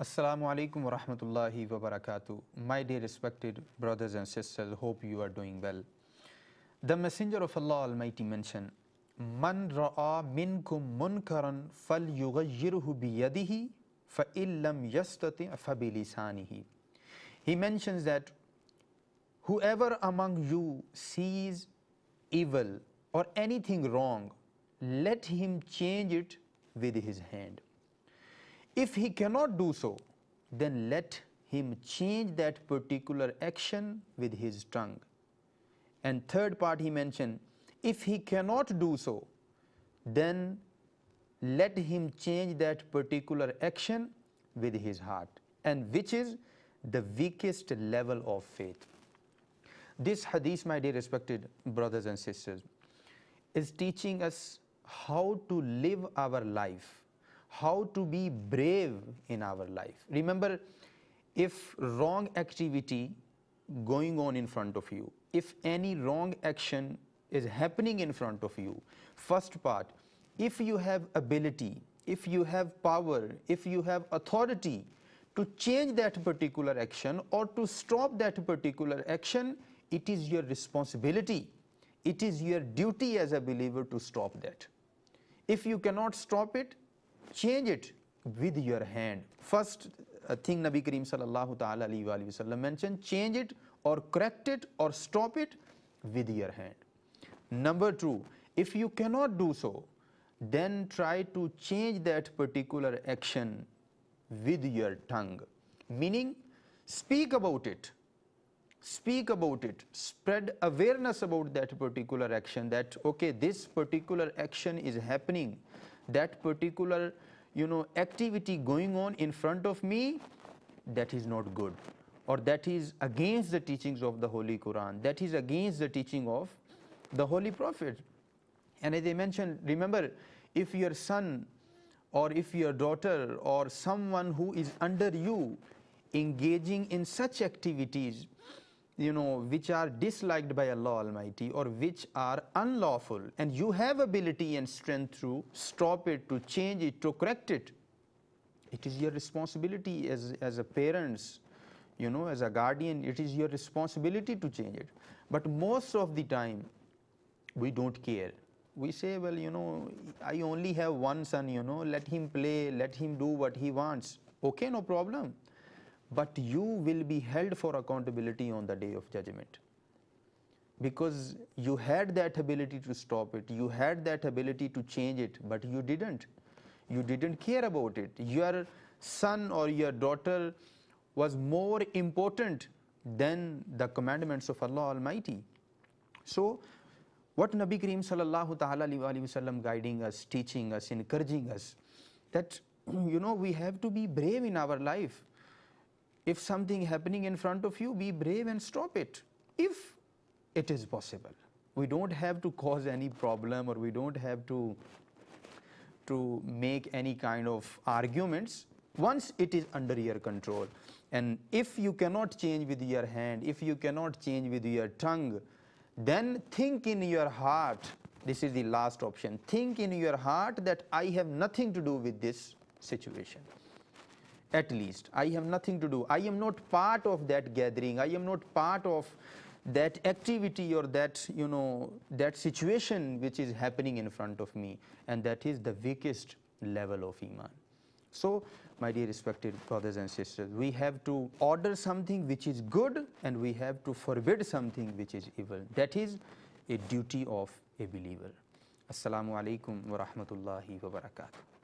Assalamu alaikum wa rahmatullahi wa barakatuh. My dear respected brothers and sisters, hope you are doing well. The Messenger of Allah Almighty mentioned, Man ra'a minkum munkaran falyughayyirhu biyadihi fa illam yastati' fa bilisanihi. He mentions that whoever among you sees evil or anything wrong, let him change it with his hand. If he cannot do so, then let him change that particular action with his tongue. And third part he mentioned, if he cannot do so, then let him change that particular action with his heart, and which is the weakest level of faith. This hadith, my dear respected brothers and sisters, is teaching us how to live our life, how to be brave in our life. Remember, if wrong activity going on in front of you, if any wrong action is happening in front of you, first part, if you have ability, if you have power, if you have authority to change that particular action or to stop that particular action, it is your responsibility, it is your duty as a believer to stop that. If you cannot stop it, change it with your hand. First thing Nabi Kareem sallallahu ta'ala alayhi wa sallam mentioned, change it or correct it or stop it with your hand. Number two, if you cannot do so, then try to change that particular action with your tongue. Meaning, speak about it. Speak about it. Spread awareness about that particular action, that okay, this particular action is happening, that particular activity going on in front of me, that is not good, or that is against the teachings of the Holy Quran, that is against the teaching of the Holy Prophet. And as I mentioned, remember, if your son or if your daughter or someone who is under you engaging in such activities which are disliked by Allah Almighty or which are unlawful, and you have ability and strength to stop it, to change it, to correct it, it is your responsibility as a parents, as a guardian, it is your responsibility to change it. But most of the time, we don't care. We say, well, I only have one son, let him play, let him do what he wants. Okay, no problem. But you will be held for accountability on the day of judgment, because you had that ability to stop it, you had that ability to change it, but you didn't. You didn't care about it. Your son or your daughter was more important than the commandments of Allah Almighty. So what Nabi Kareem sallallahu ta'ala alayhi wa sallam guiding us, teaching us, encouraging us, that we have to be brave in our life. If something happening in front of you, be brave and stop it, if it is possible. We don't have to cause any problem, or we don't have to make any kind of arguments once it is under your control. And if you cannot change with your hand, if you cannot change with your tongue, then think in your heart, this is the last option, think in your heart that I have nothing to do with this situation. At least I have nothing to do. I am not part of that gathering. I am not part of that activity or that that situation which is happening in front of me, and that is the weakest level of iman. So my dear respected brothers and sisters, we have to order something which is good, and we have to forbid something which is evil. That is a duty of a believer. Assalamu alaikum wa rahmatullahi wa barakatuh.